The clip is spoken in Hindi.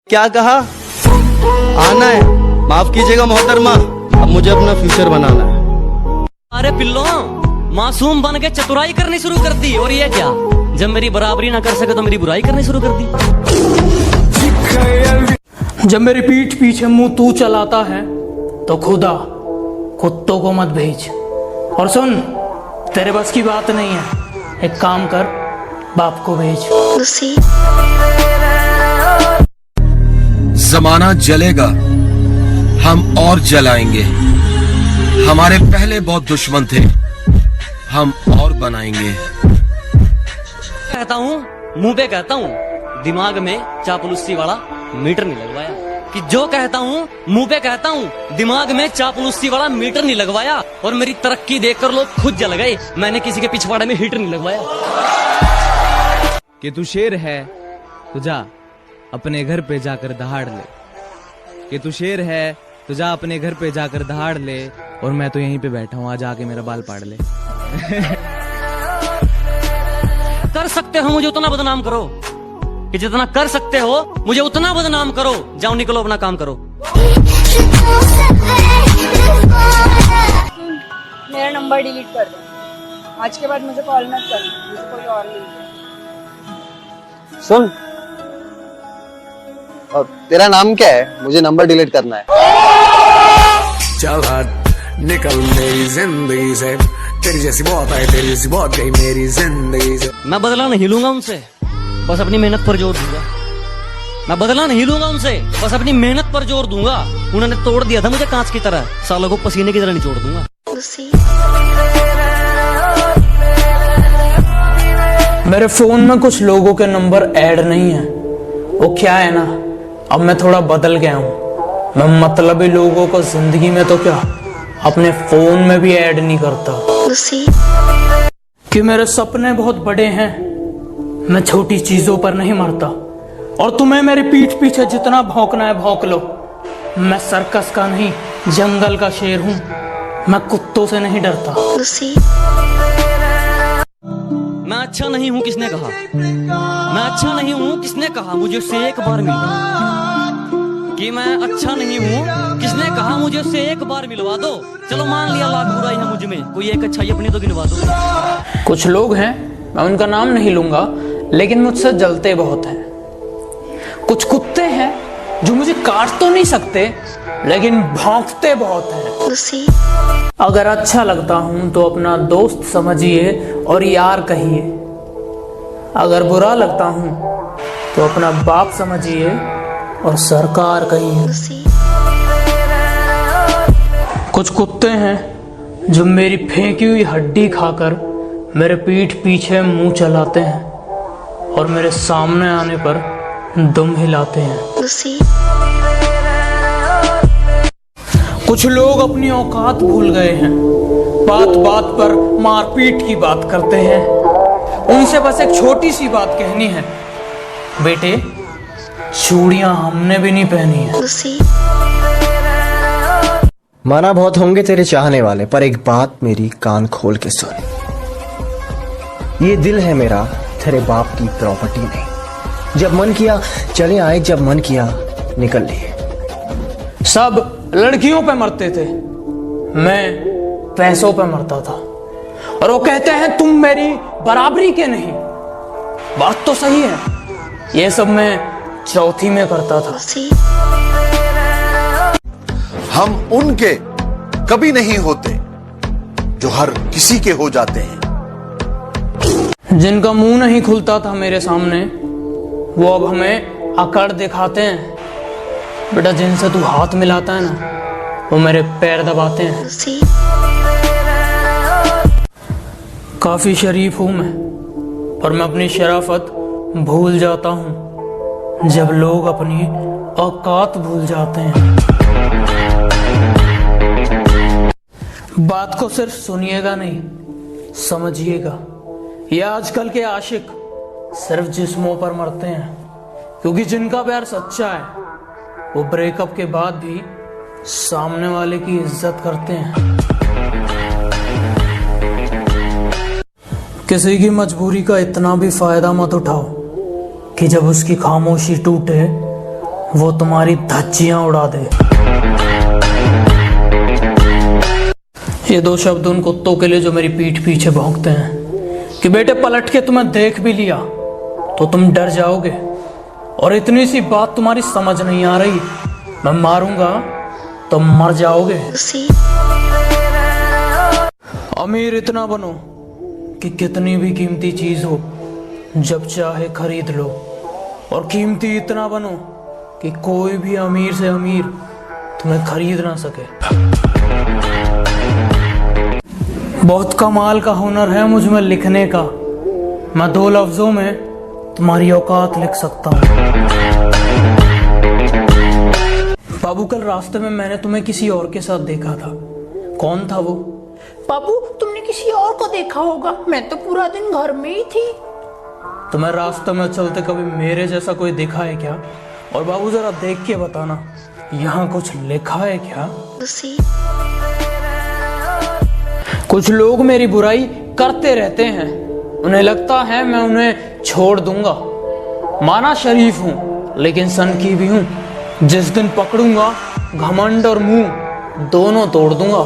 क्या कहा? आना है? माफ कीजिएगा मोहतरमा, अब मुझे अपना फ्यूचर बनाना है। अरे पिल्लो, मासूम बन के चतुराई करनी शुरू कर दी। और ये क्या, जब मेरी बराबरी ना कर सके तो मेरी बुराई करनी शुरू कर दी। जब मेरी पीठ पीछे मुंह तू चलाता है तो खुदा कुत्तों को मत भेज। और सुन, तेरे बस की बात नहीं है, एक काम कर, बाप को भेज। जमाना जलेगा, हम और जलाएंगे। हमारे पहले बहुत दुश्मन थे, हम और बनाएंगे। कहता हूँ, मुंह पे कहता हूँ, दिमाग में चापलूसी वाला मीटर नहीं लगवाया। कि जो कहता हूँ मुंह पे कहता हूँ, दिमाग में चापलूसी वाला मीटर नहीं लगवाया। और मेरी तरक्की देखकर लोग खुद जल गए, मैंने किसी के पिछवाड़े में हीटर नहीं लगवाया। कि तू शेर है तो जा अपने घर पे जाकर दहाड़ ले। कि तू शेर है तो जा अपने घर पे जाकर दहाड़ ले। और मैं तो यहीं पे बैठा हूँ, आज आके मेरा बाल पाड़ ले। कर सकते हो मुझे उतना बदनाम करो, कि जितना कर सकते हो मुझे उतना बदनाम करो। जाओ निकलो, अपना काम करो। मेरा नंबर डिलीट कर दो, आज के बाद मुझे कॉल मत करना, मुझे कोई और नहीं। सुन, और तेरा नाम क्या है? मुझे नंबर डिलीट करना है। चल हट, निकल मेरी जिंदगी से, तेरी जैसी बहुत आई, तेरी जैसी बहुत गई मेरी जिंदगी से। मैं बदला नहीं लूंगा उनसे, बस अपनी मेहनत पर जोर दूंगा। मैं बदला नहीं लूंगा उनसे, बस अपनी मेहनत पर जोर दूंगा। उन्होंने तोड़ दिया था मुझे कांच की तरह, सालों को पसीने की तरह निचोड़ दूंगा। मेरे फोन में कुछ लोगों के नंबर ऐड नहीं है। वो क्या है ना, अब मैं थोड़ा बदल गया हूँ। मैं मतलबी लोगों को जिंदगी में तो क्या, अपने फोन में भी ऐड नहीं करता। कि मेरे सपने बहुत बड़े हैं, मैं छोटी चीजों पर नहीं मरता। और तुम्हें मेरी पीठ पीछे जितना भौंकना है भौंक लो। मैं सर्कस का नहीं, जंगल का शेर हूँ, मैं कुत्तों से नहीं डरता। मैं अच्छा नहीं हूँ किसने कहा? मैं अच्छा नहीं हूँ किसने कहा? मुझे उससे एक बार मिलवा। कि मैं अच्छा नहीं हूँ किसने कहा? मुझे उससे एक बार मिलवा दो। चलो मान लिया लाख बुराई है मुझ में, कोई एक अच्छाई अपनी तो गिनवा दो। कुछ लोग हैं, मैं उनका नाम नहीं लूंगा, लेकिन मुझसे जलते बहुत हैं। कुछ कुत्ते हैं जो मुझे काट तो नहीं सकते, लेकिन भौंकते बहुत हैं। अगर अच्छा लगता हूं तो अपना दोस्त समझिए और यार कहिए। अगर बुरा लगता हूं तो अपना बाप समझिए और सरकार कहिए। कुछ कुत्ते हैं जो मेरी फेंकी हुई हड्डी खाकर मेरे पीठ पीछे मुंह चलाते हैं और मेरे सामने आने पर दुम हिलाते हैं। कुछ लोग अपनी औकात भूल गए हैं, बात बात पर मारपीट की बात करते हैं। उनसे बस एक छोटी सी बात कहनी है, बेटे चूड़ियां हमने भी नहीं पहनी है। माना बहुत होंगे तेरे चाहने वाले, पर एक बात मेरी कान खोल के सुन। ये दिल है मेरा, तेरे बाप की प्रॉपर्टी नहीं। जब मन किया चले आए, जब मन किया निकल लिए। सब लड़कियों पे मरते थे, मैं पैसों पे मरता था। और वो कहते हैं तुम मेरी बराबरी के नहीं। बात तो सही है, ये सब मैं चौथी में करता था। हम उनके कभी नहीं होते जो हर किसी के हो जाते हैं। जिनका मुंह नहीं खुलता था मेरे सामने, वो अब हमें अकड़ दिखाते हैं। बेटा जिनसे तू हाथ मिलाता है ना, वो मेरे पैर दबाते हैं। काफी शरीफ हूं मैं, पर मैं अपनी शराफत भूल जाता हूं जब लोग अपनी औकात भूल जाते हैं। बात को सिर्फ सुनिएगा नहीं, समझिएगा। ये आजकल के आशिक सिर्फ जिस्मों पर मरते हैं, क्योंकि जिनका प्यार सच्चा है वो ब्रेकअप के बाद भी सामने वाले की इज्जत करते हैं। किसी की मजबूरी का इतना भी फायदा मत उठाओ कि जब उसकी खामोशी टूटे वो तुम्हारी धज्जियां उड़ा दे। ये दो शब्द उन कुत्तों के लिए जो मेरी पीठ पीछे भौंकते हैं कि बेटे पलट के तुम्हें देख भी लिया तो तुम डर जाओगे, और इतनी सी बात तुम्हारी समझ नहीं आ रही, मैं मारूंगा तो मर जाओगे। अमीर इतना बनो कि कितनी भी कीमती चीज हो जब चाहे खरीद लो, और कीमती इतना बनो कि कोई भी अमीर से अमीर तुम्हें खरीद ना सके। बहुत कमाल का हुनर है मुझ में लिखने का, मैं 2 लफ्जों में तुम्हारी औकात लिख सकता हूँ। बाबू कल रास्ते में मैंने तुम्हें किसी और के साथ देखा था, कौन था वो? बाबू तुमने किसी और को देखा होगा, मैं तो पूरा दिन घर में ही थी। तुम्हें रास्ते में चलते कभी मेरे जैसा कोई देखा है क्या? और बाबू जरा देख के बताना, यहाँ कुछ लिखा है क्या? कुछ लोग मेरी बुराई करते रहते हैं, उन्हें लगता है मैं उन्हें छोड़ दूंगा। माना शरीफ हूं लेकिन सन की भी हूं, जिस दिन पकड़ूंगा घमंड और मुंह दोनों तोड़ दूंगा।